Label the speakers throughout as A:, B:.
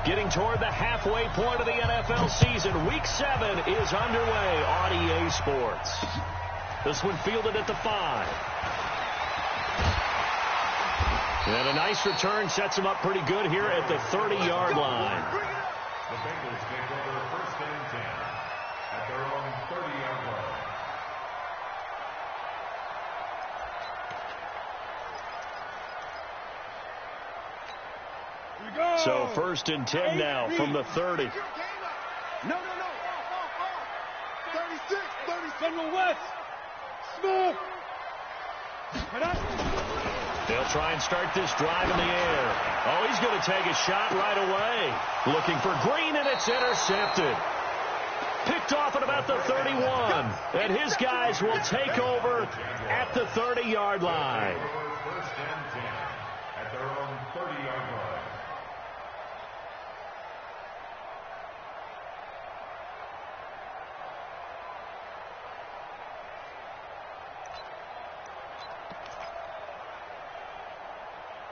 A: Getting toward the halfway point of the NFL season. Week 7 is underway on EA Sports. This one fielded at the 5. And a nice return sets him up pretty good here at the 30-yard line.
B: The Bengals take over 1st and 10 at their own 30-yard line.
A: So 1st and 10 now from the 30.
C: No. 36, 37 West. Smith.
A: They'll try and start this drive in the air. Oh, he's going to take a shot right away. Looking for Green, and it's intercepted. Picked off at about the 31. And his guys will take over at the 30-yard line.
B: 1st and 10 at their own 30-yard line.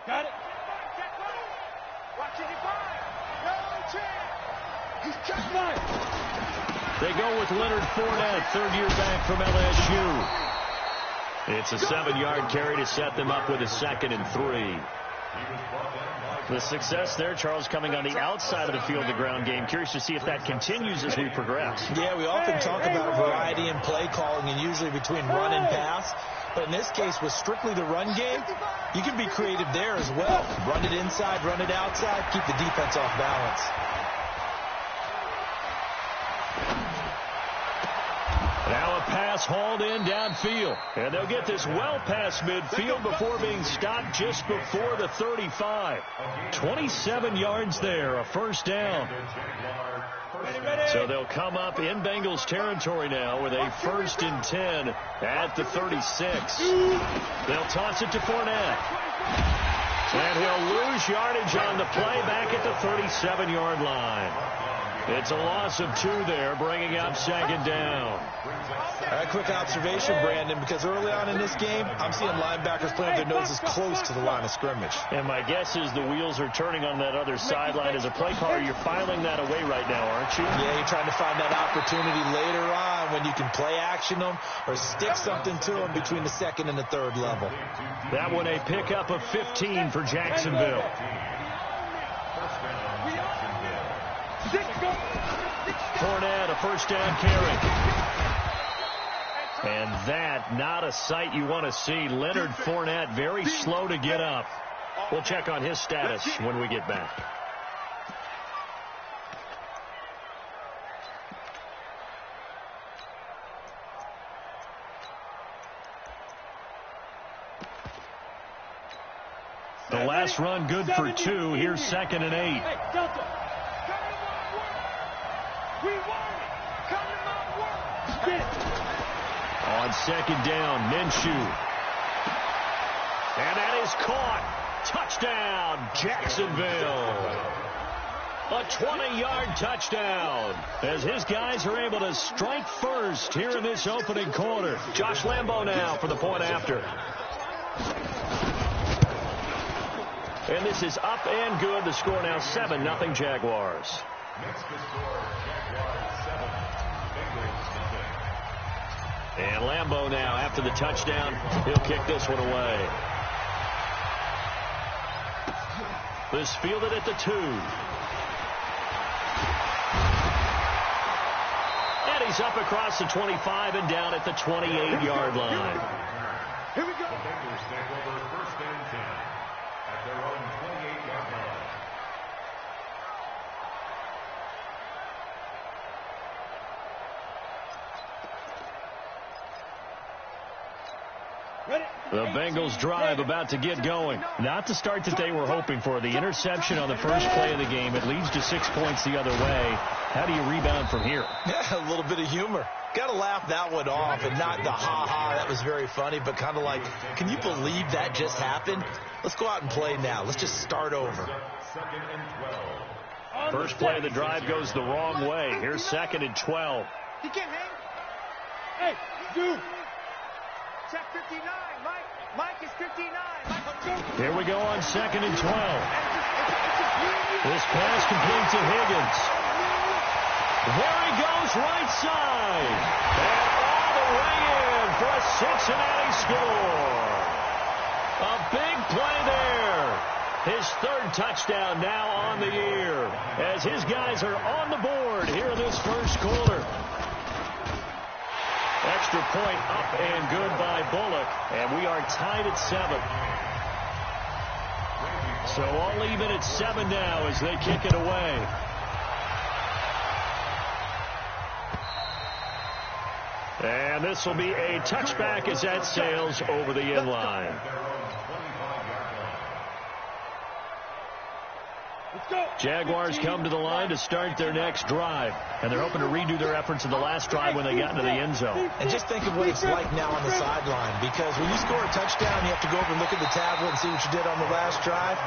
C: Got it. Watch it. No chance. He's checked mine.
A: They go with Leonard Fournette, third-year back from LSU. It's a 7-yard carry to set them up with a 2nd and 3. The success there, Charles, coming on the outside of the field, the ground game. Curious to see if that continues as we progress.
D: Yeah, we often talk about variety in play calling and usually between run and pass. But in this case, with strictly the run game, you can be creative there as well. Run it inside, run it outside, keep the defense off balance.
A: Now a pass hauled in downfield. And they'll get this well past midfield before being stopped just before the 35. 27 yards there, a 1st down. So they'll come up in Bengals territory now with a 1st and 10 at the 36. They'll toss it to Fournette. And he'll lose yardage on the play back at the 37-yard line. It's a loss of 2 there, bringing up 2nd down.
D: A quick observation, Brandon, because early on in this game, I'm seeing linebackers playing their noses close to the line of scrimmage.
A: And my guess is the wheels are turning on that other sideline. As a play caller, you're filing that away right now, aren't you?
D: Yeah, you're trying to find that opportunity later on when you can play action them or stick something to them between the 2nd and the 3rd level.
A: That one a pickup of 15 for Jacksonville. Fournette, a 1st down carry. And that, not a sight you want to see. Leonard Fournette, very slow to get up. We'll check on his status when we get back. The last run good for 2. Here's 2nd and 8. On 2nd down, Minshew. And that is caught. Touchdown, Jacksonville. A 20-yard touchdown as his guys are able to strike first here in this opening quarter. Josh Lambo now for the point after. And this is up and good. The score now 7-0 Jaguars.
B: Next to score, Jaguars 7, Bengals nothing.
A: And Lambo now, after the touchdown, he'll kick this one away. This fielded at the 2. And he's up across the 25 and down at the 28-yard line.
C: Here we go.
B: The Bengals take over 1st and 10 at their own 28-yard line.
A: The Bengals drive about to get going. Not the start that they were hoping for. The interception on the first play of the game. It leads to 6 points the other way. How do you rebound from here?
D: Yeah, a little bit of humor. Got to laugh that one off and not the ha-ha, that was very funny, but kind of like, can you believe that just happened? Let's go out and play now. Let's just start over.
B: 2nd and 12.
A: First play of the drive goes the wrong way. Here's 2nd and 12.
C: He can't hang. Hey, dude. Check 59. Mike is 59.
A: Here we go on 2nd and 12. This pass complete to Higgins. There he goes, right side. And all the way in for a Cincinnati score. A big play there. His third touchdown now on the year as his guys are on the board here in this first quarter. Extra point up and good by Bullock, and we are tied at 7. So all even at 7 now as they kick it away. And this will be a touchback as that sails over the end line. Jaguars come to the line to start their next drive. And they're hoping to redo their efforts in the last drive when they got into the end zone.
D: And just think of what it's like now on the sideline. Because when you score a touchdown, you have to go over and look at the tablet and see what you did on the last drive.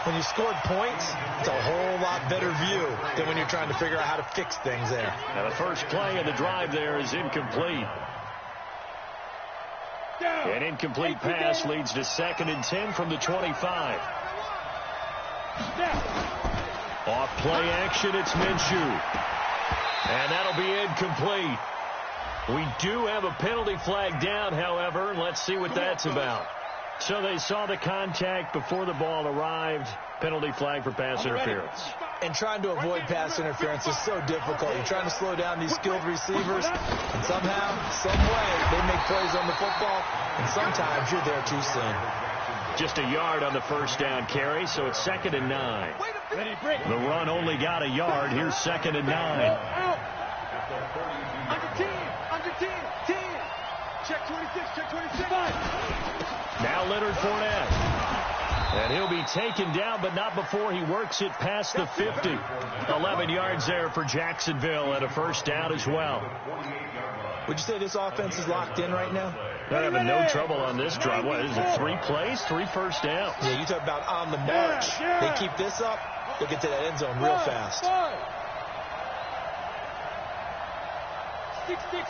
D: When you scored points, it's a whole lot better view than when you're trying to figure out how to fix things there.
A: Now the first play of the drive there is incomplete. An incomplete pass leads to 2nd and 10 from the 25. Off play action, it's Minshew. And that'll be incomplete. We do have a penalty flag down, however, and let's see what that's about. So they saw the contact before the ball arrived. Penalty flag for pass interference.
D: And trying to avoid pass interference is so difficult. You're trying to slow down these skilled receivers, and somehow, some way, they make plays on the football, and sometimes you're there too soon.
A: Just a yard on the first down carry, so it's 2nd and 9. The run only got a yard. Here's 2nd and 9.
C: Under 10. Check 26. Check 26.
A: Now Leonard Fournette. And he'll be taken down, but not before he works it past the 50. 11 yards there for Jacksonville and a first down as well.
D: Would you say this offense is locked in right now?
A: They're having no trouble on this drive. What is it, 3 plays, 3 first downs?
D: Yeah, you talk about on the march. They keep this up, they'll get to that end zone real fast.
C: 6-6.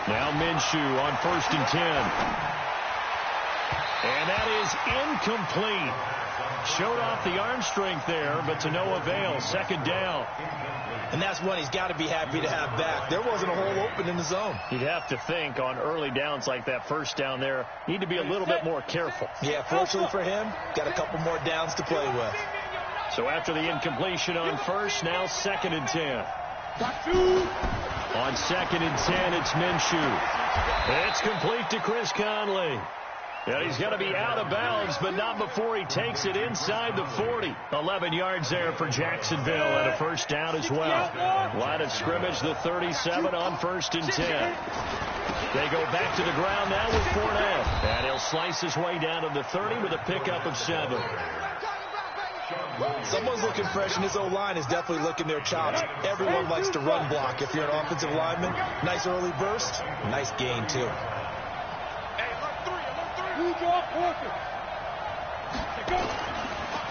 A: Now Minshew on 1st and 10. And that is incomplete. Showed off the arm strength there, but to no avail. 2nd down.
D: And that's one he's got to be happy to have back. There wasn't a hole open in the zone.
A: You'd have to think on early downs like that first down there, need to be a little bit more careful.
D: Yeah, fortunately for him, got a couple more downs to play with.
A: So after the incompletion on 1st, now 2nd and 10. On 2nd and 10, it's Minshew. It's complete to Chris Conley. And he's going to be out of bounds, but not before he takes it inside the 40. 11 yards there for Jacksonville and a first down as well. Line of scrimmage, the 37 on 1st and 10. They go back to the ground now with Fournette. And he'll slice his way down to the 30 with a pickup of 7.
D: Someone's looking fresh, and this O-line is definitely licking their chops. Everyone likes to run block. If you're an offensive lineman, nice early burst, nice gain, too.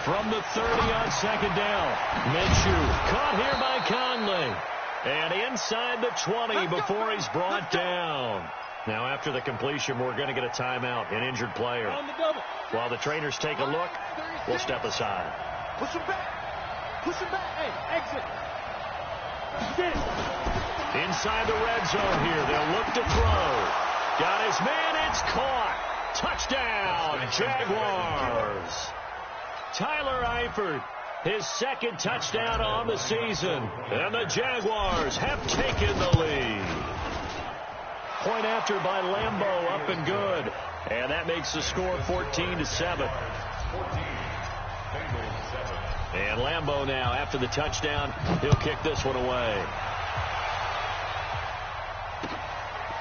A: From the 30 on 2nd down, Minshew caught here by Conley. And inside the 20 before he's brought down. Now after the completion, we're going to get a timeout, an injured player. While the trainers take a look, we'll step aside.
C: Push him back. Hey, exit. Get it.
A: Inside the red zone here, they'll look to throw. Got his man, it's caught. Touchdown, Jaguars. Tyler Eifert, his 2nd touchdown on the season. And the Jaguars have taken the lead. Point after by Lambeau, up and good. And that makes the score 14-7. And Lambeau now, after the touchdown, he'll kick this one away.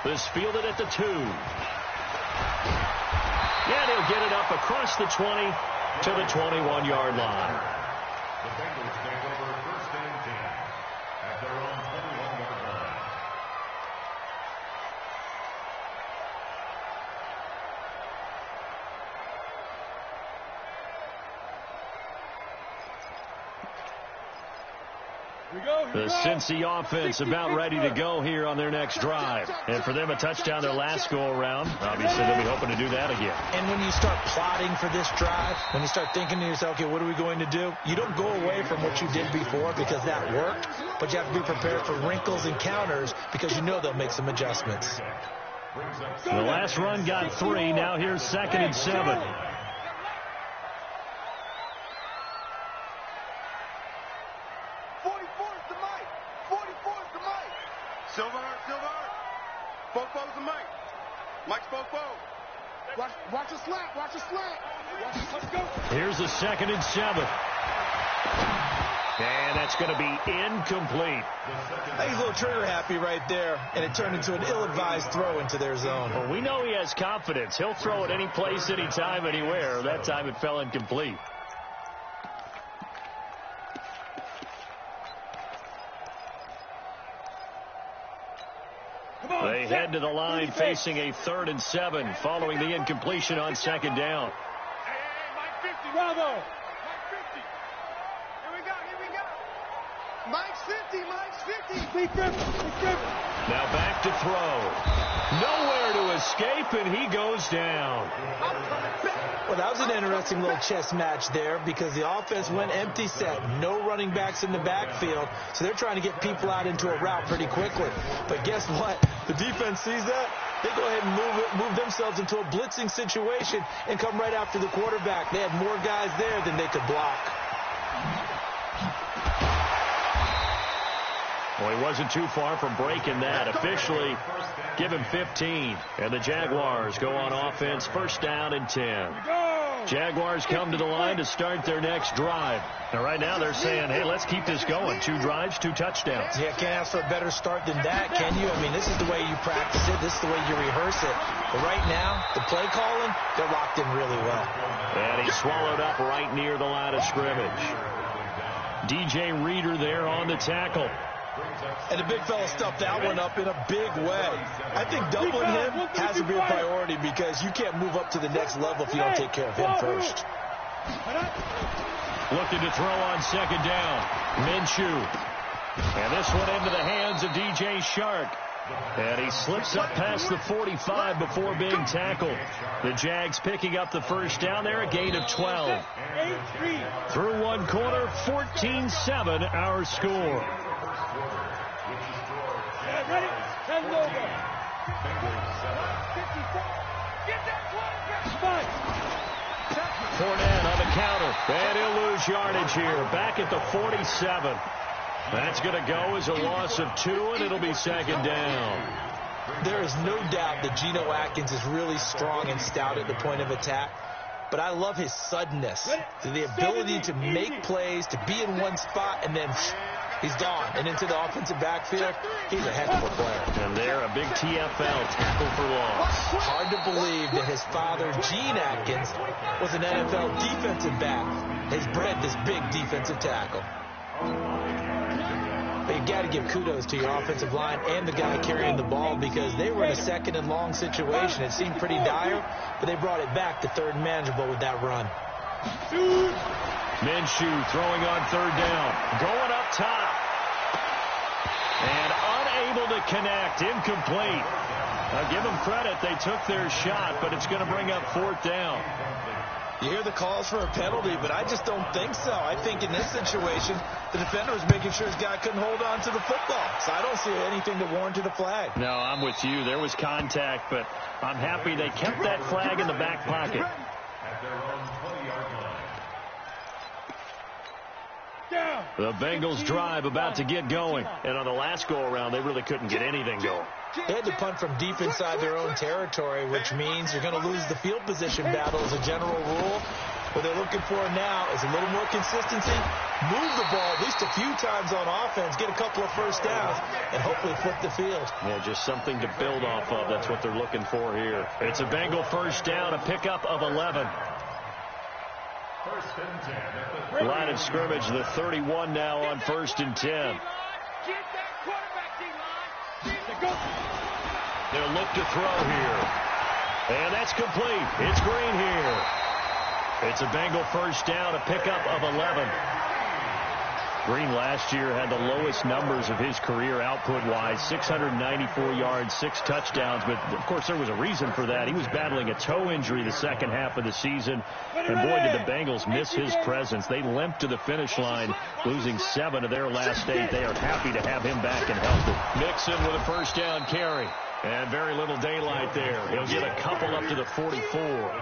A: This fielded at the 2. And he'll get it up across the 20 to the 21-yard line.
B: The Bengals take over 1st and 10 at their own 21-yard line.
A: The Cincy offense about ready to go here on their next drive. And for them, a touchdown their last go-around. Obviously, they'll be hoping to do that again.
D: And when you start plotting for this drive, when you start thinking to yourself, okay, what are we going to do? You don't go away from what you did before because that worked, but you have to be prepared for wrinkles and counters because you know they'll make some adjustments.
A: The last run got 3. Now here's 2nd and 7.
E: Fofo's the Mike. Mike's Fofo. Watch the slant. Watch the slant. Let's go.
A: Here's the 2nd and 7. And that's going to be incomplete.
D: I think he's a little trigger happy right there, and it turned into an ill-advised throw into their zone.
A: Well, we know he has confidence. He'll throw it any place, anytime, anywhere. That time it fell incomplete. They head to the line facing a 3rd and 7 following the incompletion on 2nd down.
E: Hey, Mike 50. Bravo. Mike 50. Here we go. Mike's 50.
A: Now back to throw. Nowhere to escape, and he goes down.
D: Well, that was an interesting little chess match there because the offense went empty set. No running backs in the backfield, so they're trying to get people out into a route pretty quickly. But guess what? The defense sees that. They go ahead and move themselves into a blitzing situation and come right after the quarterback. They had more guys there than they could block.
A: Well, he wasn't too far from breaking that. Officially, give him 15. And the Jaguars go on offense, 1st down and 10. Jaguars come to the line to start their next drive. And right now they're saying, hey, let's keep this going. 2 drives, 2 touchdowns.
D: Yeah, can't ask for a better start than that, can you? I mean, this is the way you practice it. This is the way you rehearse it. But right now, the play calling, they're locked in really well.
A: And he's swallowed up right near the line of scrimmage. DJ Reader there on the tackle.
D: And the big fella stuffed that one up in a big way. I think doubling him has to be a priority because you can't move up to the next level if you don't take care of him first.
A: Looking to throw on 2nd down. Minshew. And this one into the hands of DJ Shark. And he slips up past the 45 before being tackled. The Jags picking up the 1st down there, a gain of 12. Through one quarter, 14-7 our score.
C: Ready? Send it over.
A: Fournette on the counter. And he'll lose yardage here. Back at the 47. That's going to go as a loss of 2, and it'll be 2nd down.
D: There is no doubt that Geno Atkins is really strong and stout at the point of attack. But I love his suddenness, the ability to make plays, to be in one spot, and then he's gone. And into the offensive backfield, he's a heck of a player.
A: And there, a big TFL, tackle for loss.
D: Hard to believe that his father, Gene Atkins, was an NFL defensive back. Has bred this big defensive tackle. But you got to give kudos to your offensive line and the guy carrying the ball because they were in a 2nd and long situation. It seemed pretty dire, but they brought it back to 3rd and manageable with that run.
A: Minshew throwing on 3rd down. Going up top. And unable to connect. Incomplete. I'll give them credit. They took their shot, but it's going to bring up 4th down.
D: You hear the calls for a penalty, but I just don't think so. I think in this situation, the defender was making sure his guy couldn't hold on to the football. So I don't see anything to warrant to the flag.
A: No, I'm with you. There was contact, but I'm happy they kept that flag in the back pocket.
B: At their own 20-yard line.
A: The Bengals drive about to get going. And on the last go-around, they really couldn't get anything going.
D: They had to punt from deep inside their own territory, which means you're going to lose the field position battle as a general rule. What they're looking for now is a little more consistency, move the ball at least a few times on offense, get a couple of 1st downs, and hopefully flip the field.
A: Yeah, just something to build off of. That's what they're looking for here. It's a Bengal 1st down, a pickup of 11.
B: 1st and 10.
A: Line of scrimmage, the 31 now on 1st and 10. They'll look to throw here. And that's complete. It's Green here. It's a Bengal 1st down, a pickup of 11. Green last year had the lowest numbers of his career output-wise, 694 yards, 6 touchdowns. But, of course, there was a reason for that. He was battling a toe injury the second half of the season. And, boy, did the Bengals miss his presence. They limped to the finish line, losing 7 of their last 8. They are happy to have him back and healthy. Mixon with a first down carry. And very little daylight there. He'll get a couple up to the 44.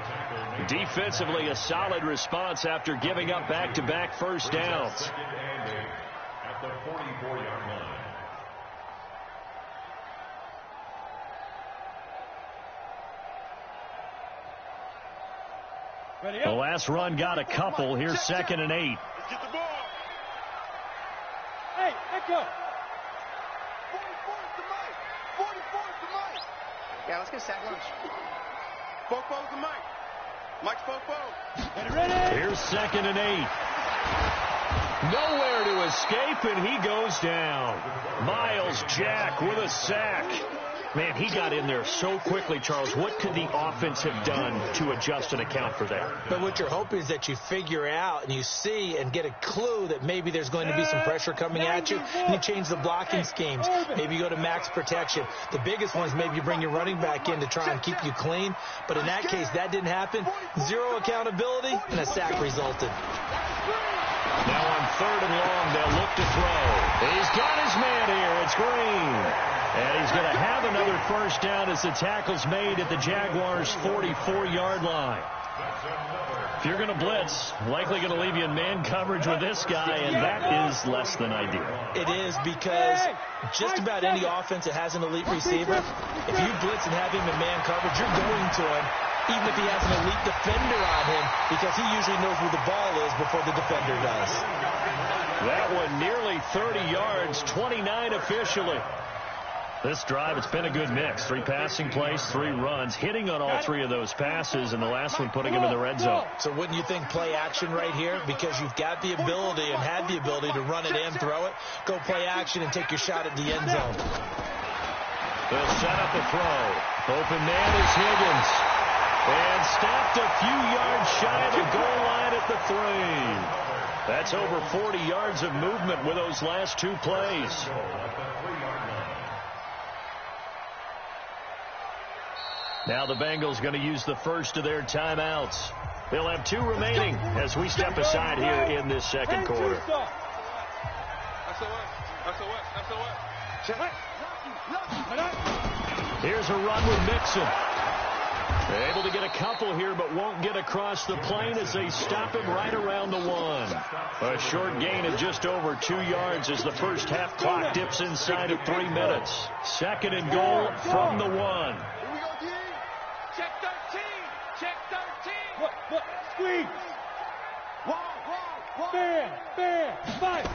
A: Defensively, a solid response after giving up back-to-back first downs.
B: At the 44-yard line.
A: The last run got a couple. Here's 2nd and 8.
E: Let's get the ball.
C: Hey, echo.
E: 44's the mic. 44's the mic. Yeah, let's get sack lunch. Fofo's the mic. Mike's Fofo.
C: Get it ready.
A: Here's 2nd and 8. Nowhere to escape, and he goes down. Miles Jack with a sack. Man, he got in there so quickly, Charles. What could the offense have done to adjust and account for that?
D: But what you're hoping is that you figure out and you see and get a clue that maybe there's going to be some pressure coming at you, and you change the blocking schemes. Maybe you go to max protection. The biggest one is maybe you bring your running back in to try and keep you clean. But in that case, that didn't happen. 0 accountability, and a sack resulted.
A: Now on 3rd and long, they'll look to throw. He's got his man here. It's Green. And he's going to have another first down as the tackle's made at the Jaguars' 44-yard line. If you're going to blitz, likely going to leave you in man coverage with this guy, and that is less than ideal.
D: It is, because just about any offense that has an elite receiver, if you blitz and have him in man coverage, you're going to him, even if he has an elite defender on him, because he usually knows where the ball is before the defender does.
A: That one nearly 30 yards, 29 officially. This drive, it's been a good mix. 3 passing plays, 3 runs, hitting on all 3 of those passes, and the last one putting him in the red zone.
D: So wouldn't you think play action right here? Because you've got the ability and had the ability to run it and throw it. Go play action and take your shot at the end zone.
A: They'll set up a throw. Open man is Higgins. And stopped a few yards shy of the goal line at the 3. That's over 40 yards of movement with those last 2 plays. Now the Bengals going to use the first of their timeouts. They'll have 2 remaining as we step aside here in this second quarter. Here's a run with Mixon. They're able to get a couple here, but won't get across the plane as they stop him right around the 1. A short gain of just over 2 yards as the first half clock dips inside of 3 minutes. 2nd and goal from the 1.
E: Check 13. Check 13.
C: What? Squeeze. Bam. Fight.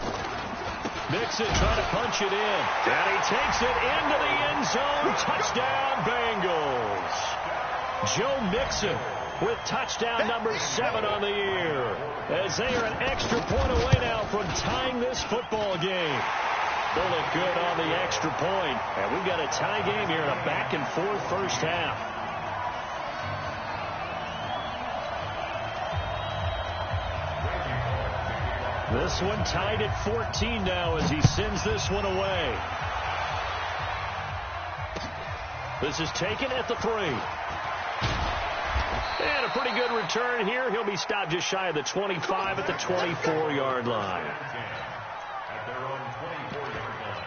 A: Mixon trying to punch it in. And he takes it into the end zone. Touchdown, Bengals. Joe Mixon with touchdown number 7 on the year. As they are an extra point away now from tying this football game. They'll look good on the extra point. And we've got a tie game here in a back-and-forth first half. This one tied at 14 now as he sends this one away. This is taken at the 3. And a pretty good return here. He'll be stopped just shy of the 25 at the 24-yard line.
B: At their own 24-yard line.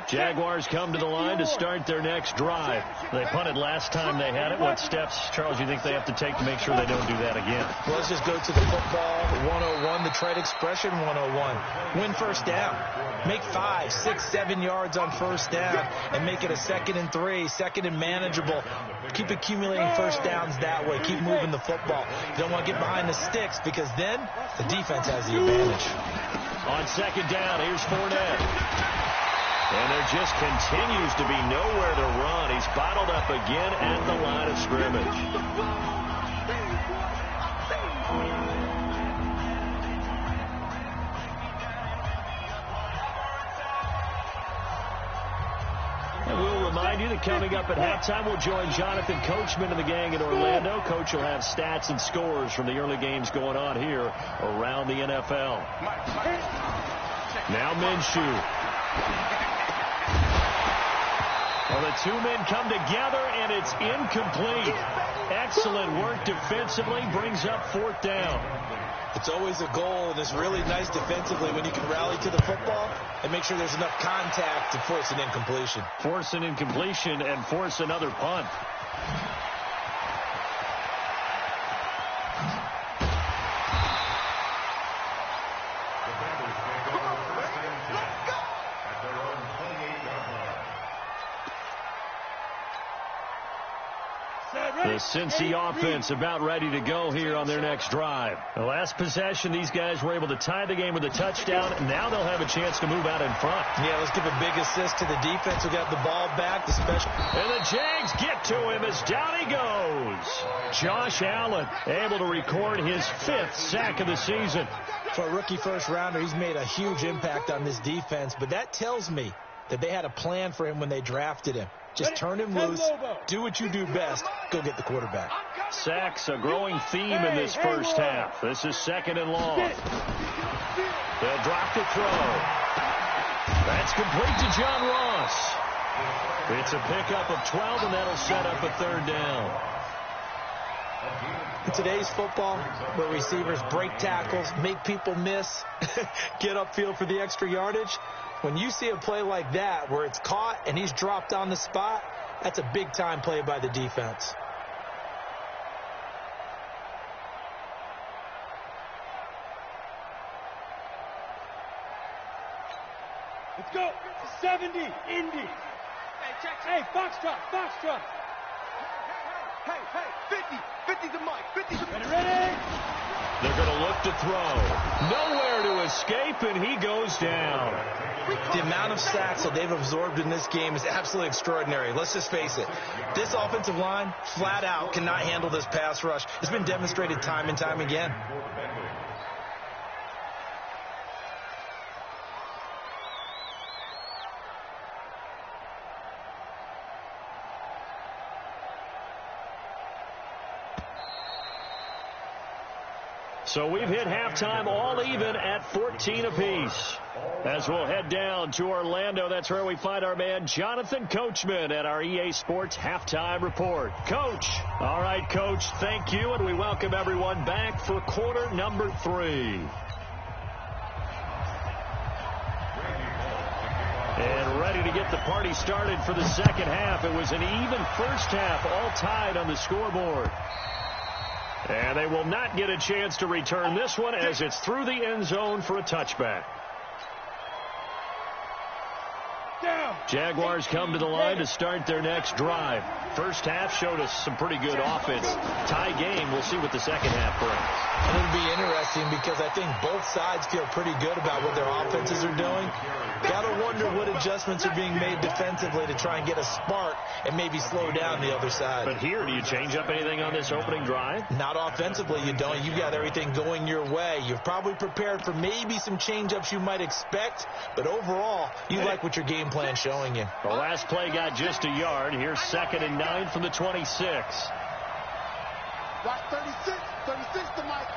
A: Jaguars come to the line to start their next drive. They punted last time they had it. What steps, Charles, you think they have to take to make sure they don't do that again?
D: Well, let's just go to the football 101, the trade expression 101. Win first down. Make 5, 6, 7 yards on first down and make it a 2nd and 3, 2nd and manageable. Keep accumulating first downs that way. Keep moving the football. You don't want to get behind the sticks because then the defense has the advantage.
A: On 2nd down, here's Fournette. And there just continues to be nowhere to run. He's bottled up again at the line of scrimmage. And we'll remind remind you that coming up at halftime, we'll join Jonathan Coachman and the gang in Orlando. Coach will have stats and scores from the early games going on here around the NFL. Now Minshew. Well, the two men come together, and it's incomplete. Excellent work defensively, brings up fourth down.
D: It's always a goal, and it's really nice defensively when you can rally to the football and make sure there's enough contact to force an incompletion.
A: Force an incompletion and force another punt. The Cincy offense about ready to go here on their next drive. The last possession, these guys were able to tie the game with a touchdown. Now they'll have a chance to move out in front.
D: Yeah, let's give a big assist to the defense who got the ball back.
A: And the Jags get to him as down he goes. Josh Allen able to record his 5th sack of the season.
D: For a rookie first rounder, he's made a huge impact on this defense, but that tells me that they had a plan for him when they drafted him. Just turn him loose, do what you do best, go get the quarterback.
A: Sacks, a growing theme in this first half. This is 2nd and long. They'll drop the throw. That's complete to John Ross. It's a pickup of 12, and that'll set up a 3rd down.
D: In today's football, where receivers break tackles, make people miss, get upfield for the extra yardage, when you see a play like that where it's caught and he's dropped on the spot, that's a big-time play by the defense.
C: Let's go. 70, Indy. Hey, Foxtrot, Foxtrot.
E: Hey, 50 to Mike, 50 to Mike.
C: Ready?
A: They're going to look to throw. Nowhere to escape, and he goes down.
D: The amount of sacks that they've absorbed in this game is absolutely extraordinary. Let's just face it. This offensive line, flat out, cannot handle this pass rush. It's been demonstrated time and time again.
A: So we've hit halftime all even at 14 apiece. As we'll head down to Orlando, that's where we find our man Jonathan Coachman at our EA Sports Halftime Report. Coach. All right, Coach, thank you, and we welcome everyone back for quarter number 3. And ready to get the party started for the second half. It was an even first half, all tied on the scoreboard. And they will not get a chance to return this one as it's through the end zone for a touchback. Jaguars come to the line to start their next drive. First half showed us some pretty good offense. Tie game. We'll see what the second half brings.
D: And it'll be interesting because I think both sides feel pretty good about what their offenses are doing. Got to wonder what adjustments are being made defensively to try and get a spark and maybe slow down the other side.
A: But here, do you change up anything on this opening drive?
D: Not offensively, you don't. You've got everything going your way. You've probably prepared for maybe some change-ups you might expect, but overall, you like what your game plan's showing you.
A: The last play got just a yard. Here's 2nd and 9 from the 26.
E: Watch 36 to Mike.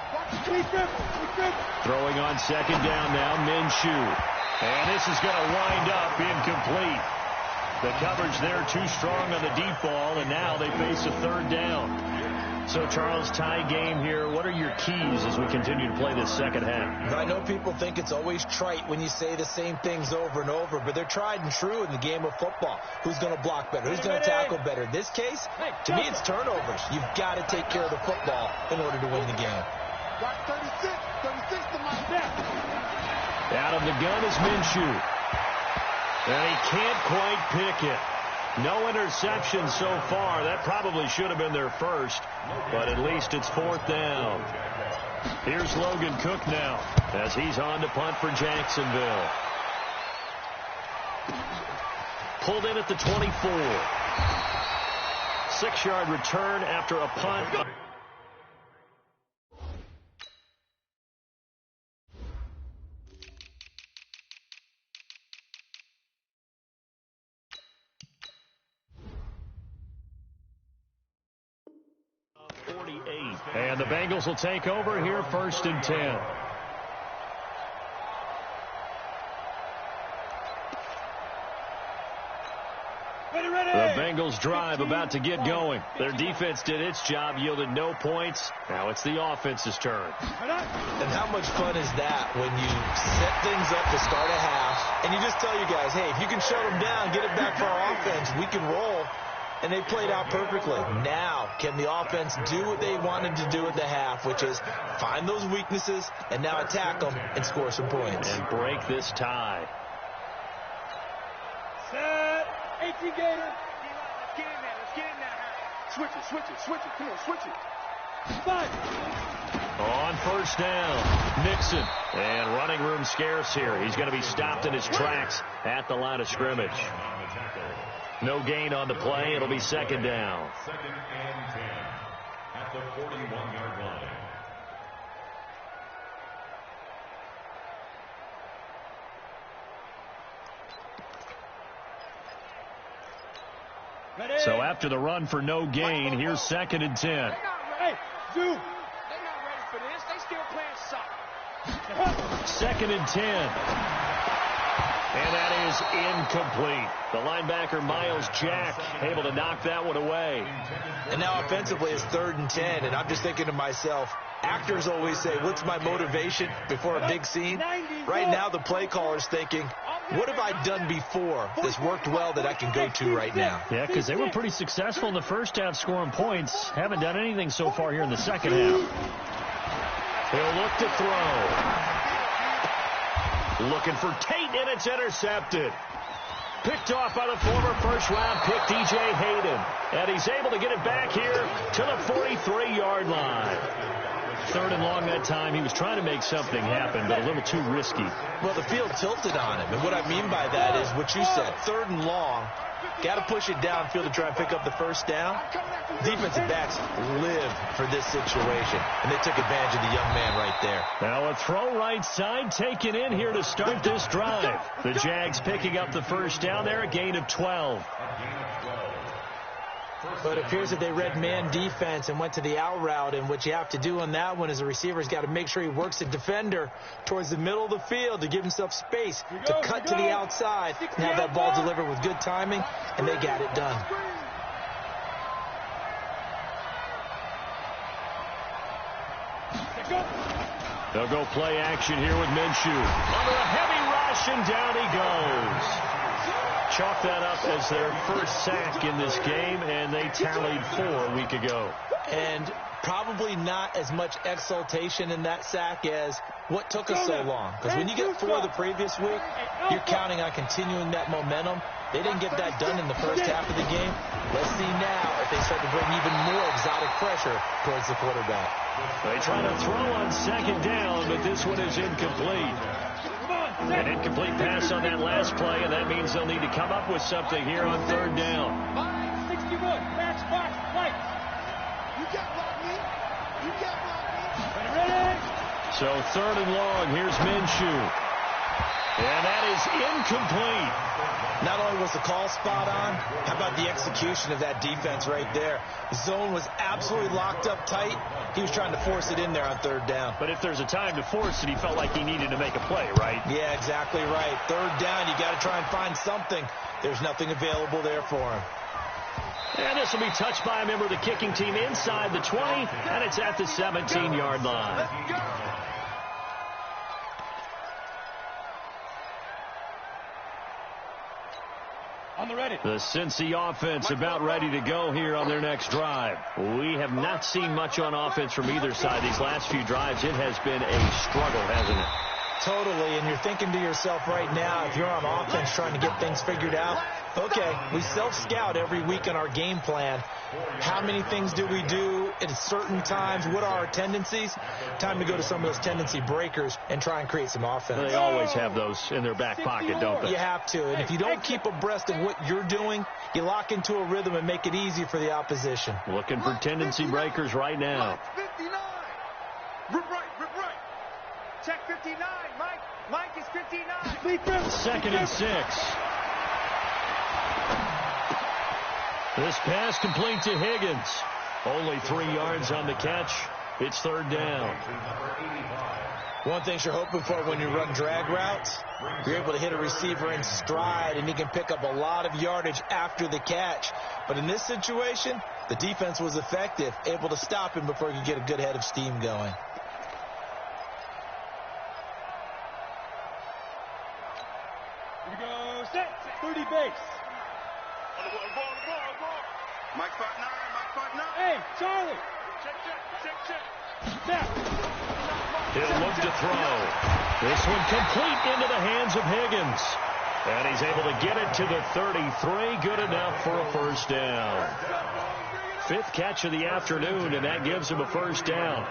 A: Throwing on 2nd down now, Minshew. And this is going to wind up incomplete. The coverage there too strong on the deep ball, and now they face a 3rd down. So, Charles, tie game here. What are your keys as we continue to play this second half?
D: I know people think it's always trite when you say the same things over and over, but they're tried and true in the game of football. Who's going to block better? Who's going to tackle better? In this case, to me, it's turnovers. You've got to take care of the football in order to win the game.
E: Watch 36 to Mike.
A: Out of the gun is Minshew. And he can't quite pick it. No interception so far. That probably should have been their first, but at least it's 4th down. Here's Logan Cook now as he's on to punt for Jacksonville. Pulled in at the 24. 6-yard return after a punt. Bengals will take over here, 1st and 10. The Bengals drive about to get going. Their defense did its job, yielded no points. Now it's the offense's turn.
D: And how much fun is that when you set things up to start a half, and you just tell you guys, hey, if you can shut them down, get it back for our offense, we can roll. And they played out perfectly. Now, can the offense do what they wanted to do at the half, which is find those weaknesses and now attack them and score some points.
A: And break this tie.
C: Set. 18 Gator.
E: Let's get in there. Let's get in there. Switch it, switch it, switch it. Come on, switch it.
C: 5.
A: On 1st down, Nixon. And running room scarce here. He's going to be stopped in his tracks at the line of scrimmage. No gain on the play. It'll be 2nd down.
B: 2nd and 10 at the 41-yard line.
C: Ready.
A: So after the run for no gain, here's 2nd and 10.
C: Hey, Zoo.
E: They're not ready for this. They still playing soccer.
A: 2nd and 10. And that is incomplete. The linebacker, Miles Jack, able to knock that one away.
D: And now offensively it's 3rd and 10, and I'm just thinking to myself, actors always say, what's my motivation before a big scene? Right now the play caller's thinking, what have I done before that's worked well that I can go to right now?
A: Yeah, because they were pretty successful in the first half scoring points. Haven't done anything so far here in the second half. He'll look to throw. Looking for Tate, and it's intercepted. Picked off by the former first-round pick, DJ Hayden. And he's able to get it back here to the 43-yard line. 3rd and long that time. He was trying to make something happen, but a little too risky.
D: Well, the field tilted on him. And what I mean by that is what you said, 3rd and long. Got to push it downfield to try and pick up the 1st down. Defensive backs live for this situation, and they took advantage of the young man right there.
A: Now a throw right side taken in here to start this drive. The Jags picking up the 1st down there, a gain of 12.
D: But it appears that they read man defense and went to the out route, and what you have to do on that one is the receiver's got to make sure he works the defender towards the middle of the field to give himself space to cut to the outside and have that ball delivered with good timing, and they got it done.
A: They'll go play action here with Minshew. Under a heavy rush, and down he goes. Chalk that up as their first sack in this game, and they tallied 4 a week ago.
D: And probably not as much exultation in that sack as what took us so long. Because when you get 4 the previous week, you're counting on continuing that momentum. They didn't get that done in the first half of the game. Let's see now if they start to bring even more exotic pressure towards the quarterback.
A: They try to throw on 2nd down, but this one is incomplete. An incomplete pass on that last play, and that means they'll need to come up with something here on 3rd down.
C: 61, match box, right. You can't block me. You can't block me. Ready?
A: So 3rd and long, here's Minshew. And that is incomplete.
D: Not only was the call spot on, how about the execution of that defense right there? The zone was absolutely locked up tight. He was trying to force it in there on 3rd down.
A: But if there's a time to force it, he felt like he needed to make a play, right?
D: Yeah, exactly right. 3rd down, you got to try and find something. There's nothing available there for him.
A: And this will be touched by a member of the kicking team inside the 20, and it's at the 17-yard line.
C: On the ready.
A: The Cincy offense about ready to go here on their next drive. We have not seen much on offense from either side. These last few drives, it has been a struggle, hasn't it?
D: Totally, and you're thinking to yourself right now, if you're on offense trying to get things figured out, okay, we self-scout every week on our game plan. How many things do we do at certain times? What are our tendencies? Time to go to some of those tendency breakers and try and create some offense.
A: They always have those in their back pocket, don't they?
D: You have to, and if you don't keep abreast of what you're doing, you lock into a rhythm and make it easy for the opposition.
A: Looking for tendency breakers right now.
E: 59. Rip right. Check 59. Mike is 59.
A: 2nd and 6. This pass complete to Higgins. Only 3 yards on the catch. It's third down.
D: One thing you're hoping for when you run drag routes, you're able to hit a receiver in stride, and he can pick up a lot of yardage after the catch. But in this situation, the defense was effective, able to stop him before he could get a good head of steam going.
C: Here we go, set, 30 base.
E: Mike 5-9, Mike 5-9.
C: Hey, Charlie. Check. Snap.
A: He'll look to throw. This one complete into the hands of Higgins. And he's able to get it to the 33. Good enough for a first down. Fifth catch of the afternoon, and that gives him a first down.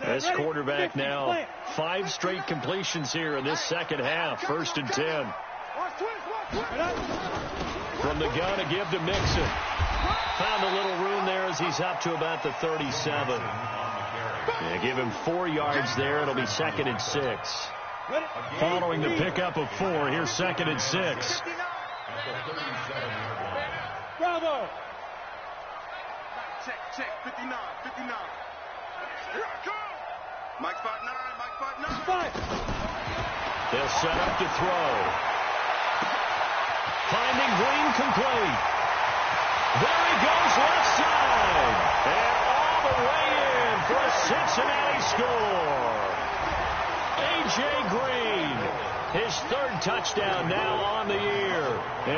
A: This quarterback now 5 straight completions here in this second half. First and 10. From the gun, a give to Mixon. Found a little room there as he's up to about the 37. Yeah, give him 4 yards there. It'll be second and 6. Following the pickup of 4, here's second and 6.
C: Bravo.
E: Check, 59. Here I come. Mike 5-9, Mike 5-9.
C: 5.
A: They'll set up to throw. Finding Green complete. There he goes left side. And all the way in for a Cincinnati score. A.J. Green, his 3rd touchdown now on the year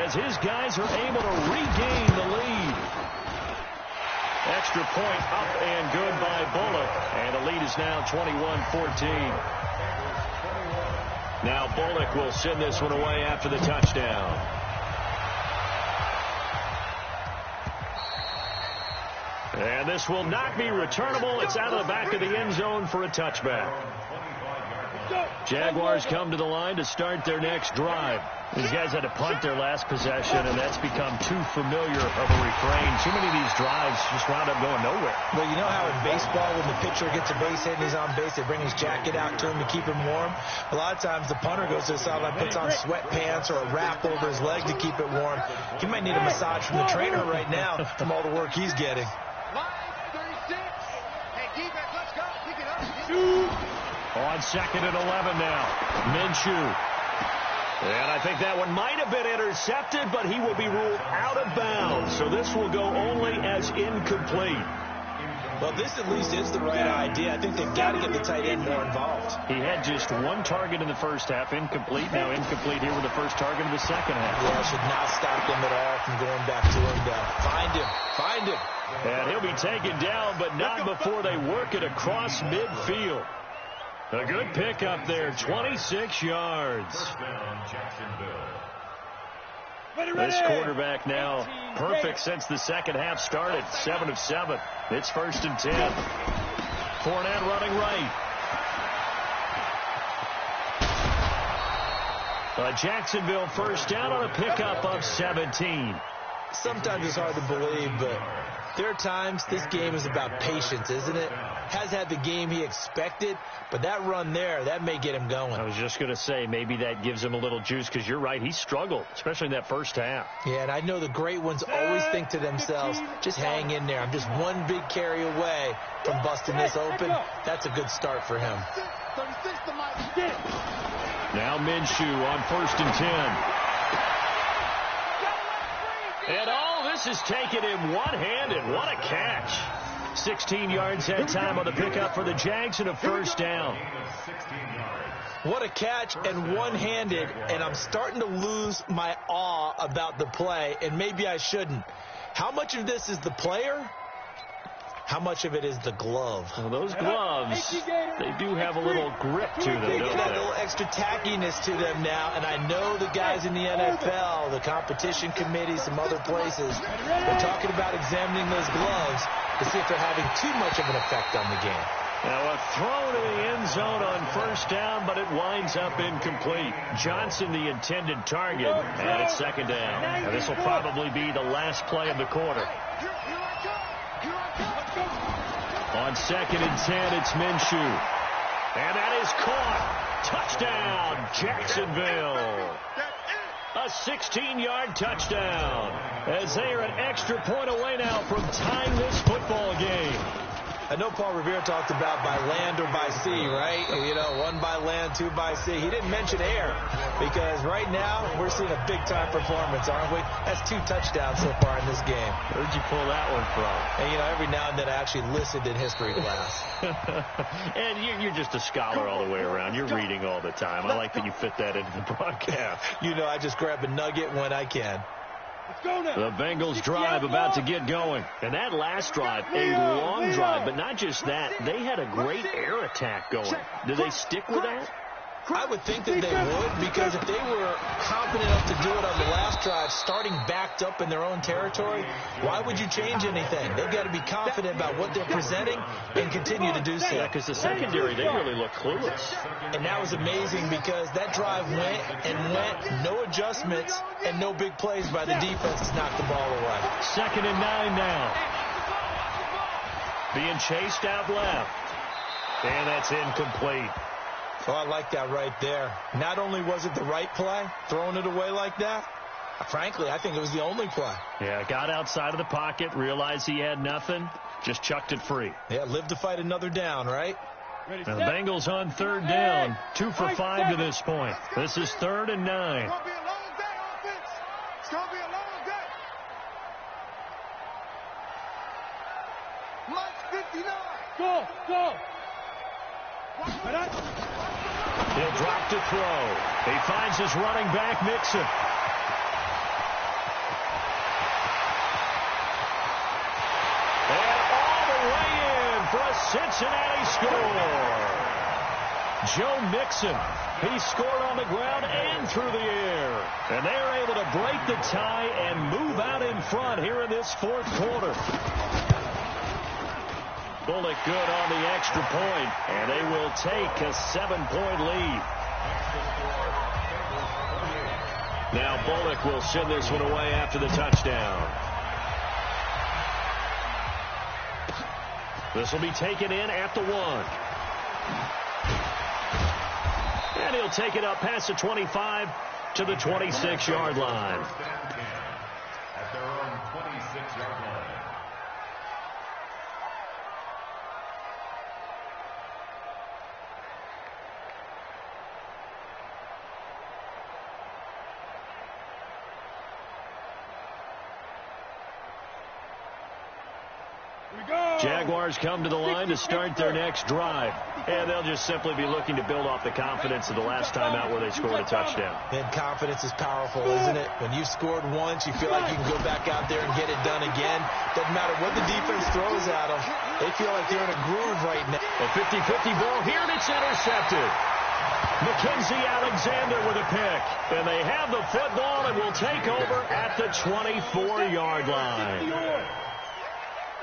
A: as his guys are able to regain the lead. Extra point up and good by Bullock. And the lead is now 21-14. Now Bullock will send this one away after the touchdown. And this will not be returnable. It's out of the back of the end zone for a touchback. Jaguars come to the line to start their next drive. These guys had to punt their last possession, and that's become too familiar of a refrain. Too many of these drives just wound up going nowhere.
D: Well, you know how in baseball, when the pitcher gets a base hit and he's on base, they bring his jacket out to him to keep him warm. A lot of times the punter goes to the sideline, puts on sweatpants or a wrap over his leg to keep it warm. He might need a massage from the trainer right now from all the work he's getting.
A: On second and 11 now. Minshew. And I think that one might have been intercepted, but he will be ruled out of bounds. So this will go only as incomplete.
D: Well, this at least is the right idea. I think they've got to get the tight end more involved.
A: He had just 1 target in the first half, incomplete. Now incomplete here with the first target of the second half.
D: Yeah, should not stop him at all from going back to him. Find him.
A: And he'll be taken down, but not before they work it across midfield. A good pickup there, 26 yards. This quarterback now perfect since the second half started, 7 of 7. It's first and 10. Fournette running right. A Jacksonville first down on a pickup of 17.
D: Sometimes it's hard to believe, but there are times this game is about patience, isn't it? Has had the game he expected, but that run there, that may get him going.
A: I was just going to say, maybe that gives him a little juice, because you're right, he struggled, especially in that first half.
D: Yeah, and I know the great ones always think to themselves, just hang in there. I'm just one big carry away from busting this open. That's a good start for him.
A: Now Minshew on first and 10. And all this is taken him one-handed. What a catch. 16 yards that time on the pickup for the Jags and a first down.
D: What a catch and one-handed, and I'm starting to lose my awe about the play, and maybe I shouldn't. How much of this is the player How much of it is the glove?
A: Well, those gloves, they do have a little grip to them,
D: They
A: don't
D: get that
A: they?
D: little extra tackiness to them now, and I know the guys in the NFL, the competition committee, some other places, they're talking about examining those gloves to see if they're having too much of an effect on the game.
A: Now a throw to the end zone on first down, but it winds up incomplete. Johnson, the intended target, and it's second down. And this will probably be the last play of the quarter. On 2nd and 10, it's Minshew. And that is caught. Touchdown, Jacksonville. A 16-yard touchdown. As they are an extra point away now from tying this football game.
D: I know Paul Revere talked about by land or by sea, right? You know, 1 by land, 2 by sea. He didn't mention air because right now we're seeing a big-time performance, aren't we? That's 2 touchdowns so far in this game.
A: Where'd you pull that one from?
D: And, you know, every now and then I actually listened in history class.
A: And you're just a scholar all the way around. You're reading all the time. I like that you fit that into the broadcast.
D: You know, I just grab a nugget when I can.
A: The Bengals drive about to get going. And that last drive, a long drive, but not just that. They had a great air attack going. Do they stick with that?
D: I would think that they would, because if they were confident enough to do it on the last drive, starting backed up in their own territory, why would you change anything? They've got to be confident about what they're presenting and continue to do so.
A: Yeah, because the secondary, they really look clueless.
D: And that was amazing because that drive went and went, no adjustments and no big plays by the defense to knock the ball away.
A: 2nd and 9 now. Being chased out left. And that's incomplete.
D: Oh, I like that right there. Not only was it the right play, throwing it away like that, frankly, I think it was the only play.
A: Yeah, got outside of the pocket, realized he had nothing, just chucked it free.
D: Yeah, live to fight another down, right?
A: Now the Bengals on 3rd down, 2 for 5 to this point. This is 3rd and 9.
E: It's going to be a long day, offense. It's going to be a long day. Mike 59.
C: Go.
A: He'll drop to throw. He finds his running back, Mixon. And all the way in for a Cincinnati score. Joe Mixon. He scored on the ground and through the air. And they're able to break the tie and move out in front here in this 4th quarter. Bullock good on the extra point, and they will take a 7-point lead. Now Bullock will send this one away after the touchdown. This will be taken in at the 1. And he'll take it up past the 25 to the 26-yard line.
B: At their own 26-yard line.
A: Jaguars come to the line to start their next drive. And they'll just simply be looking to build off the confidence of the last time out where they scored a touchdown.
D: And confidence is powerful, isn't it? When you've scored once, you feel like you can go back out there and get it done again. Doesn't matter what the defense throws at them. They feel like they're in a groove right now.
A: A 50-50 ball here, and it's intercepted. Mackenzie Alexander with a pick. And they have the football and will take over at the 24-yard line.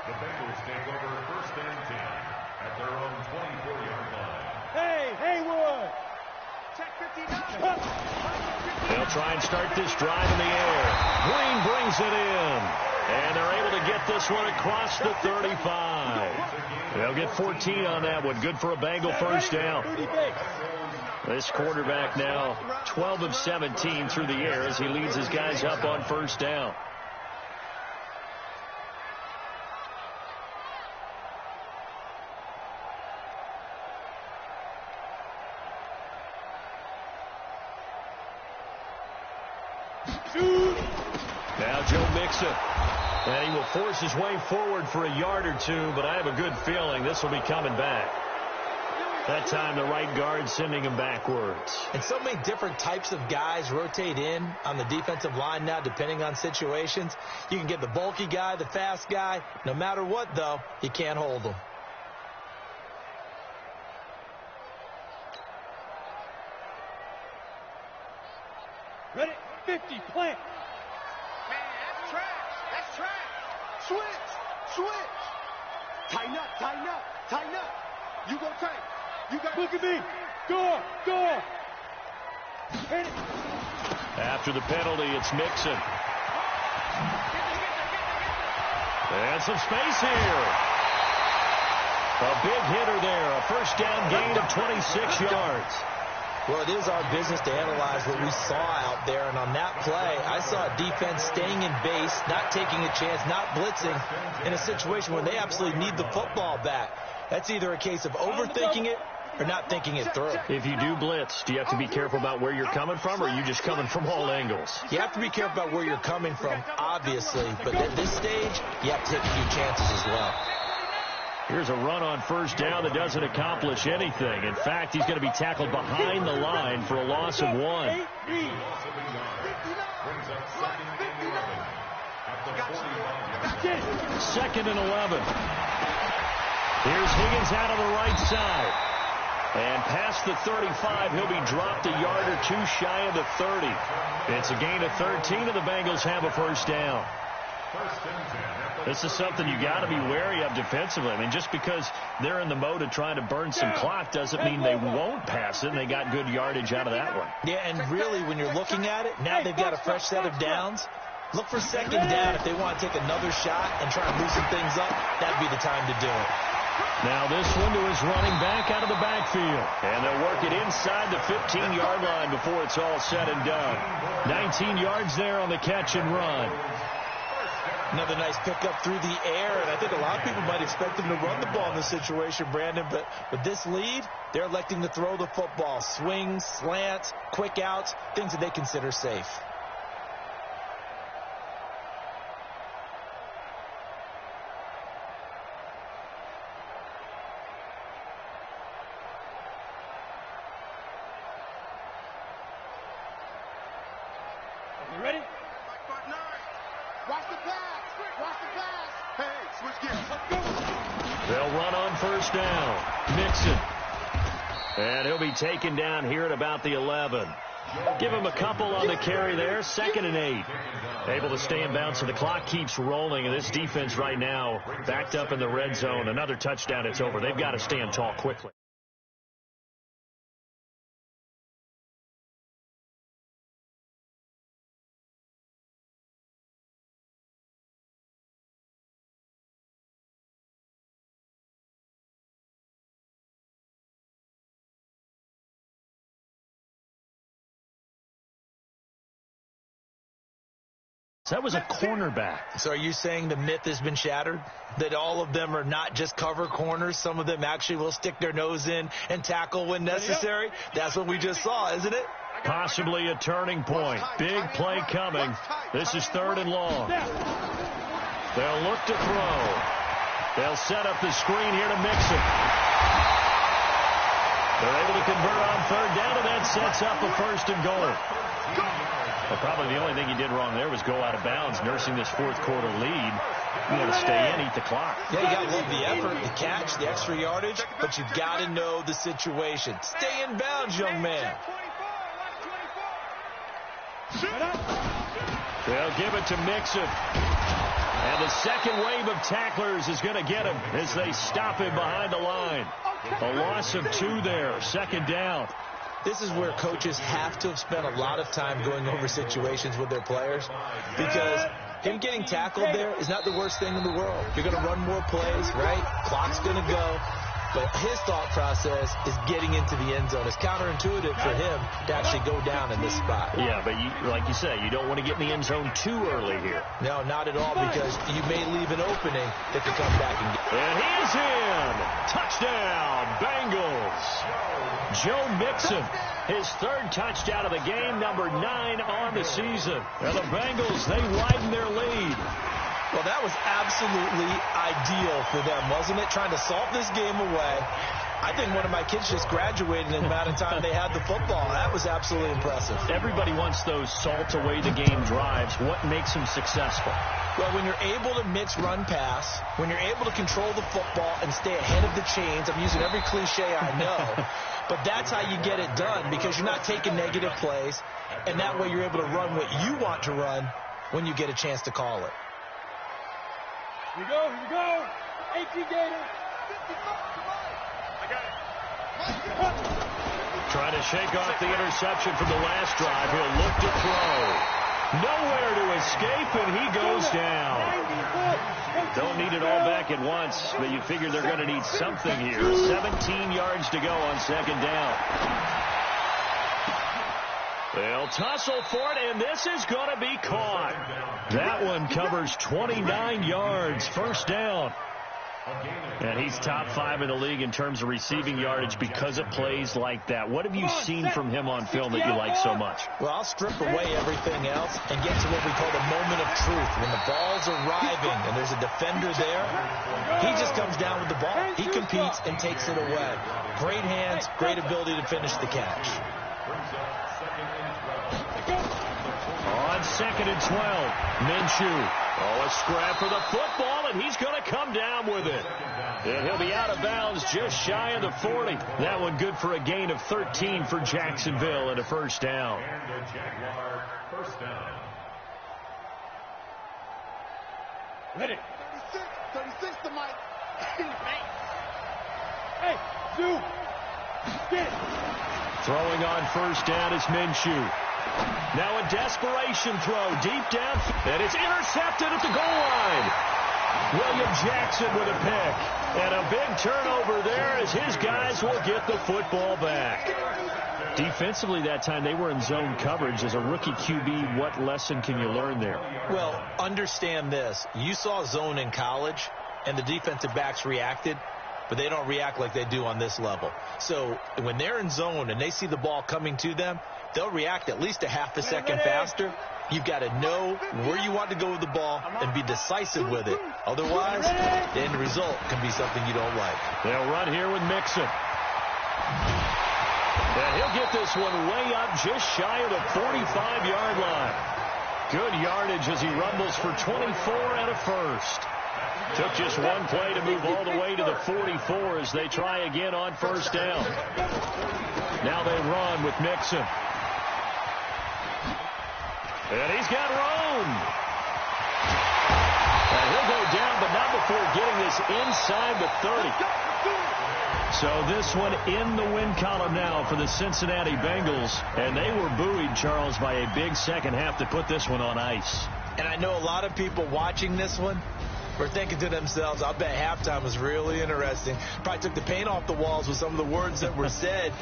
B: The Bengals take over 1st and 10 at their own 24-yard line.
C: Hey, Haywood.
E: Check 59.
A: They'll try and start this drive in the air. Green brings it in. And they're able to get this one across the 35. They'll get 14 on that one. Good for a Bengal first down. This quarterback now 12 of 17 through the air as he leads his guys up on first down. Now Joe Mixon. And he will force his way forward for a yard or two, but I have a good feeling this will be coming back. That time the right guard sending him backwards.
D: And so many different types of guys rotate in on the defensive line now, depending on situations. You can get the bulky guy, the fast guy. No matter what, though, you can't hold them.
C: Ready? 50, plant.
E: Man, that's trash. That's trash. Switch. Switch. Tighten up, tighten up, tighten up. You go tight. You got.
C: Look at me. Door, door. Hit it.
A: After the penalty, it's Mixon. And some space here. A big hitter there. A first down gain of 26 yards.
D: Well, it is our business to analyze what we saw out there. And on that play, I saw a defense staying in base, not taking a chance, not blitzing in a situation where they absolutely need the football back. That's either a case of overthinking it or not thinking it through.
A: If you do blitz, do you have to be careful about where you're coming from, or are you just coming from all angles?
D: You have to be careful about where you're coming from, obviously. But at this stage, you have to take a few chances as well.
A: Here's a run on first down that doesn't accomplish anything. In fact, he's going to be tackled behind the line for a loss of 1. Second and 11. Here's Higgins out of the right side. And past the 35, he'll be dropped a yard or two shy of the 30. It's a gain of 13, and the Bengals have a first down. This is something you got to be wary of defensively. I mean, just because they're in the mode of trying to burn some clock doesn't mean they won't pass it, and they got good yardage out of that one.
D: Yeah, and really, when you're looking at it, now they've got a fresh set of downs. Look for second down if they want to take another shot and try and loosen things up. That'd be the time to do it.
A: Now this one to his running back out of the backfield. And they'll work it inside the 15-yard line before it's all said and done. 19 yards there on the catch and run.
D: Another nice pickup through the air, and I think a lot of people might expect them to run the ball in this situation, Brandon, but with this lead, they're electing to throw the football. Swings, slants, quick outs, things that they consider safe.
C: You ready?
E: Watch the pass. Watch the pass. Hey, switch gears. Let's go.
A: They'll run on first down. Mixon. And he'll be taken down here at about the 11. Give him a couple on the carry there. 2nd and 8. Able to stay in bounds, so the clock keeps rolling. And this defense right now backed up in the red zone. Another touchdown, it's over. They've got to stand tall quickly. So that was a cornerback.
D: So are you saying the myth has been shattered? That all of them are not just cover corners? Some of them actually will stick their nose in and tackle when necessary? That's what we just saw, isn't it?
A: Possibly a turning point. Big play coming. This is 3rd and long. They'll look to throw. They'll set up the screen here to Mixon. They're able to convert on 3rd down, and that sets up a 1st and goal. Well, probably the only thing he did wrong there was go out of bounds, nursing this 4th quarter lead. You got to stay in, eat the clock.
D: Yeah, you got to love the effort, the catch, the extra yardage, but you got to know the situation. Stay in bounds, young man.
A: They'll give it to Mixon. And the second wave of tacklers is going to get him as they stop him behind the line. A loss of 2 there, 2nd down.
D: This is where coaches have to have spent a lot of time going over situations with their players, because him getting tackled there is not the worst thing in the world. You're going to run more plays, right? Clock's going to go. But his thought process is getting into the end zone. It's counterintuitive for him to actually go down in this spot.
A: Yeah, but like you say, you don't want to get in the end zone too early here.
D: No, not at all, because you may leave an opening that could come back and get.
A: And he is in. Touchdown, Bengals. Joe Mixon, his 3rd touchdown of the game, number 9 on the season. And the Bengals, they widen their lead.
D: Well, that was absolutely ideal for them, wasn't it? Trying to salt this game away. I think one of my kids just graduated in the amount of time they had the football. That was absolutely impressive.
A: Everybody wants those salt-away-the-game drives. What makes them successful?
D: Well, when you're able to mix run-pass, when you're able to control the football and stay ahead of the chains, I'm using every cliche I know, but that's how you get it done because you're not taking negative plays, and that way you're able to run what you want to run when you get a chance to call it.
C: Here we go. 18 Gator.
A: Trying to shake off the interception from the last drive. He'll look to throw. Nowhere to escape, and he goes down. Don't need it all back at once, but you figure they're going to need something here. 17 yards to go on second down. They'll tussle for it, and this is going to be caught. That one covers 29 yards. First down. And he's top 5 in the league in terms of receiving yardage because of plays like that. What have you seen from him on film that you like so much?
D: Well, I'll strip away everything else and get to what we call the moment of truth. When the ball's arriving and there's a defender there, he just comes down with the ball. He competes and takes it away. Great hands, great ability to finish the catch.
A: On 2nd and 12, Minshew. Oh, a scrap for the football, and he's going to come down with it. And he'll be out of bounds just shy of the 40. That one good for a gain of 13 for Jacksonville and a first down.
B: And the Jaguar first down.
C: Ready.
E: 36 to Mike.
C: Hey, Sue. Get it.
A: Throwing on first down is Minshew. Now a desperation throw deep down, and it's intercepted at the goal line. William Jackson with a pick, and a big turnover there as his guys will get the football back. Defensively that time, they were in zone coverage. As a rookie QB, what lesson can you learn there?
D: Well, understand this. You saw zone in college, and the defensive backs reacted, but they don't react like they do on this level. So when they're in zone and they see the ball coming to them, they'll react at least a half a second faster. You've got to know where you want to go with the ball and be decisive with it. Otherwise, the end result can be something you don't like.
A: They'll run here with Mixon. And he'll get this one way up just shy of the 45-yard line. Good yardage as he rumbles for 24 and a first. Took just one play to move all the way to the 44 as they try again on first down. Now they run with Mixon. And he's got room. And he'll go down, but not before getting this inside the 30. So this one in the win column now for the Cincinnati Bengals. And they were buoyed, Charles, by a big second half to put this one on ice.
D: And I know a lot of people watching this one were thinking to themselves, I bet halftime was really interesting. Probably took the paint off the walls with some of the words that were said.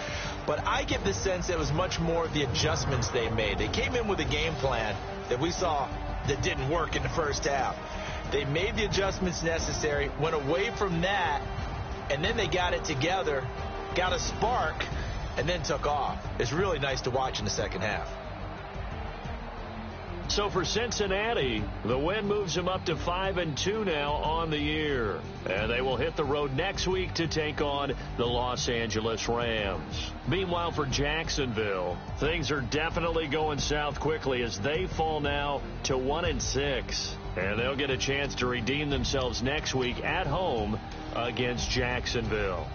D: But I get the sense that it was much more the adjustments they made. They came in with a game plan that we saw that didn't work in the first half. They made the adjustments necessary, went away from that, and then they got it together, got a spark, and then took off. It's really nice to watch in the second half.
A: So for Cincinnati, the win moves them up to 5-2 now on the year. And they will hit the road next week to take on the Los Angeles Rams. Meanwhile, for Jacksonville, things are definitely going south quickly as they fall now to 1-6. And they'll get a chance to redeem themselves next week at home against Jacksonville.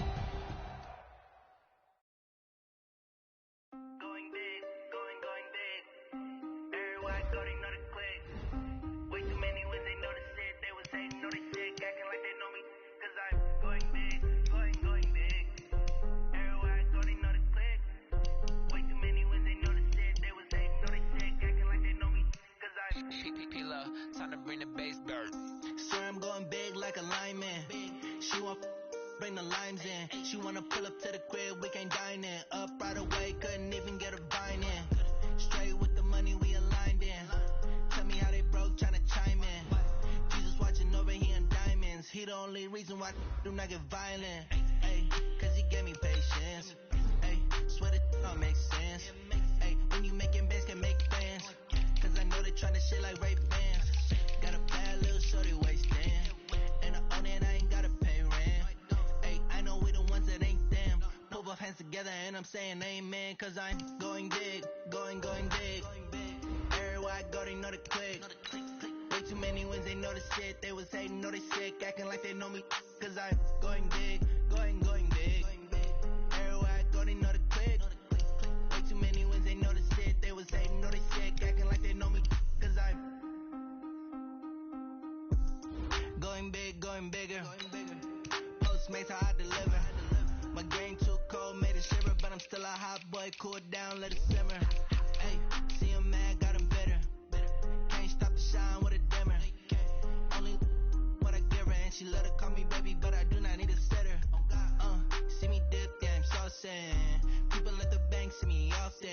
F: Time to bring the bass dirt. Sir, I'm going big like a lineman. She want bring the limes in. She wanna pull up to the crib, we can't dine in. Up right away, couldn't even get a vine in. Straight with the money we aligned in. Tell me how they broke, tryna chime in. Jesus watching over here in diamonds. He the only reason why do not get violent. Ay, cause he gave me patience. Ay, swear that don't make sense. Ay, when you making bands can make plans. Cause I know they tryna shit like Ray Bans. Got a bad little shorty wasting. And I own it, I ain't gotta pay rent. Ay, I know we the ones that ain't them. I'm saying amen, cause I'm going big, going big. Everywhere I go, they know the click. Way too many wins, they know the shit. They was hating, know they sick, acting like they know me, cause I'm going big, going big. Everywhere I go, they know the click. Way too many wins, they know the shit. They was hating, know they sick, acting like they know me, cause I'm going big, going bigger. Postmates, how I deliver. My game too cold, made it shiver, but I'm still a hot boy. Cool it down, let it simmer. Hey, see him mad, got him bitter. Can't stop the shine with a dimmer. Only what I give her, and she let her call me baby, but I do not need a sitter. See me dip, yeah, I'm saucing. People let the bank see me often.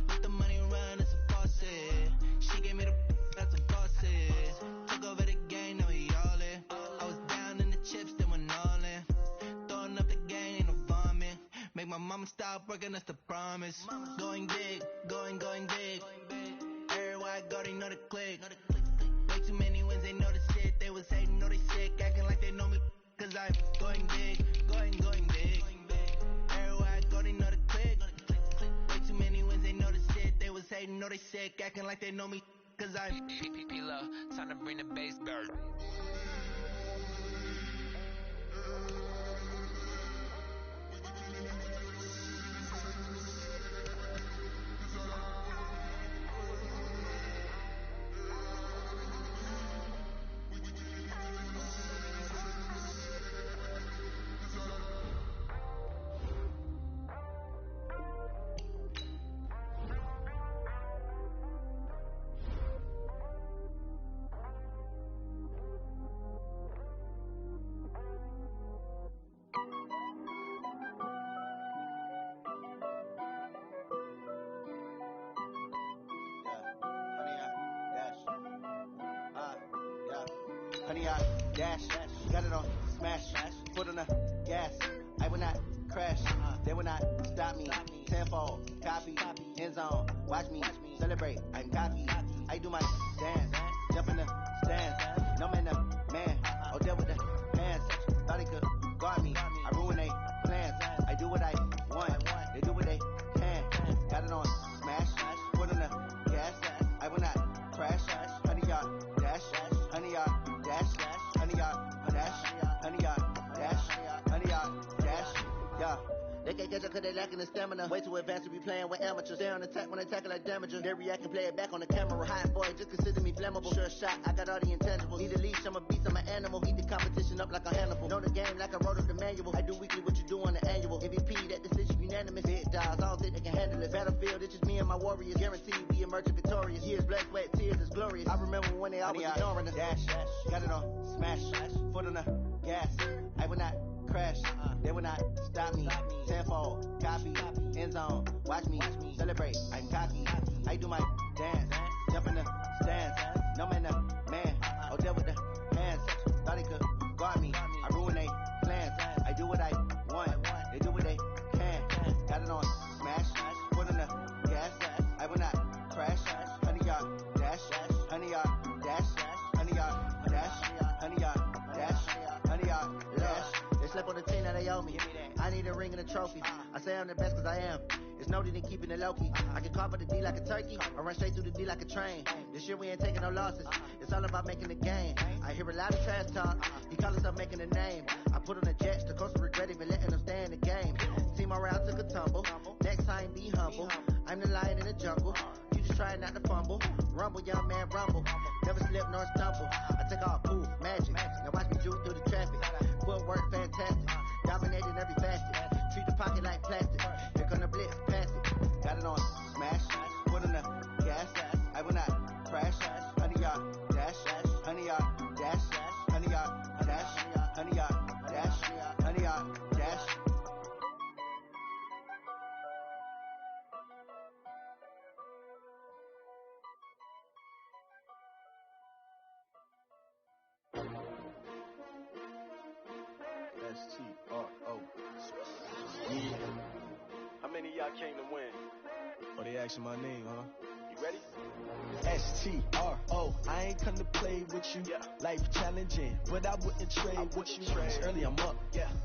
F: Let the money run, it's a faucet. She gave me the that's a faucet. Took over the game, now we all in. I was down in the chips, then went all in. Throwing up the game, ain't no vomit. Make my mama stop working, that's the promise. Going big, going big. Everywhere I go, they know the click. Way too many wins, they know the shit. They was hating, know they sick, acting like they know me, cause I'm going big, going big. Everywhere I go, they know the click. Way too many wins, they know the shit. They was hating, know they sick, acting like they know me, cause I'm P-Lo, time to bring the bass back.
G: Honey, I dash, got it on smash, foot on the gas. I will not crash, they will not stop me. Tenfold, copy, end zone, watch me celebrate. I'm cocky, I do my dance, jump in the stands. No man, the man, oh deal with the hands. Thought they could guard me, I ruin they plans. I do what I want, they do what they can. Got it on smash, foot on the gas. I will not crash, honey, y'all dash, honey, y'all dash, honey, y'all dash, honey, y'all dash, honey, y'all dash, yeah. They can't catch up cause they lacking the stamina. Way too advanced to be playing with amateurs. Stay on attack when they tackle like damager. They react and play it back on the camera. Hot boy, just consider me flammable. Sure shot, I got all the intangibles. Need a leash, I'm a beast, I'm an animal. Eat the competition up like a Hannibal. Know the game like I wrote up the manual. I do weekly what you do on the annual. MVP, that decision unanimous. Big dogs, I don't think they can handle it. Battlefield, it's just me and my warriors. Guaranteed we emerge victorious. Years, blood, sweat, tears, is glorious. I remember when they always ignoring us. Dash, got it on smash, foot on the gas. I will not crash, they will not stop me. Tenfold, copy, end zone, watch me celebrate. I'm cocky, I do my dance, jump in the stands. No man, the man, oh deal with the hands. Thought they could guard me, I ruin they plans. I do what I want, they do what they can. Got it on smash, foot on the gas. I will not crash, honey, y'all dash, honey, y'all dash, honey, y'all dash, honey, y'all dash, honey, y'all dash. They slept on the team that they owe me. I need a ring and a trophy. I say I'm the best cause I am. It's no need in keeping it low-key. I can carve up the D like a turkey, or run straight through the D like a train. This year we ain't taking no losses. It's all about making the game. I hear a lot of trash talk. He call himself making a name. I put on the jets, the coast regret even letting them stay in the game. Team around took a tumble. Next time be humble. I'm the lion in the jungle. You just try not to fumble. Rumble, young man, rumble. Never slip nor stumble. I take all poof, magic. Now watch me juke through the traffic. Footwork fantastic. Dominating every facet. Treat the pocket like plastic. Here come the blitz, pass it. Got it on smash. Foot on the gas. I will not crash. Honey, y'all dash. Honey, y'all dash. Honey, y'all dash. Honey, y'all dash. Honey, y'all dash.
H: S-T-R-O. Yeah. How many of y'all came to win? Oh, they asking my name, huh?
G: You ready?
H: STRO, I ain't come to play with you. Life challenging, but I wouldn't trade with you. It's early, I'm up.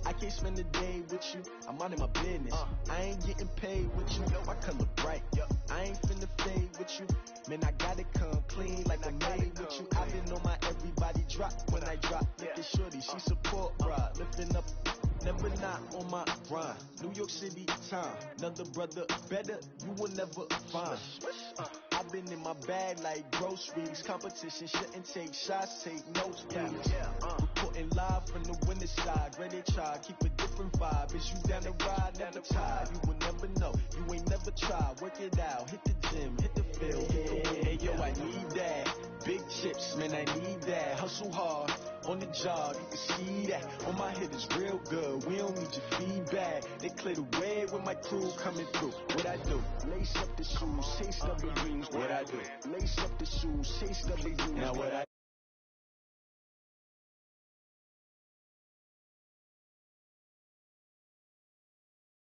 H: I can't spend the day with you. I'm out in my business. I ain't getting paid with you. My color bright. I ain't finna fade with you. Man, I gotta come clean like I made with you. I've been on my everybody drop when I drop. Look at shorty, she support ride. Lifting up, never not on my grind. New York City time, another brother better, you will never find. I've been in my bag like groceries. Competition shouldn't take shots, take notes, please. Reporting live from the winner's side. Ready to try, keep a different vibe. Is you down the ride, never tired. You will never know, you ain't never tried. Work it out, hit the gym, hit the field. Hey yo, I need that. Big chips, man, I need that. Hustle hard, on the job, you can see that. On my head is real good, we don't need your feedback. They clear the way with my crew coming through. What I do? Lace up the shoes, taste of the views. What I do? Lace up the shoes, taste of the views. Now what I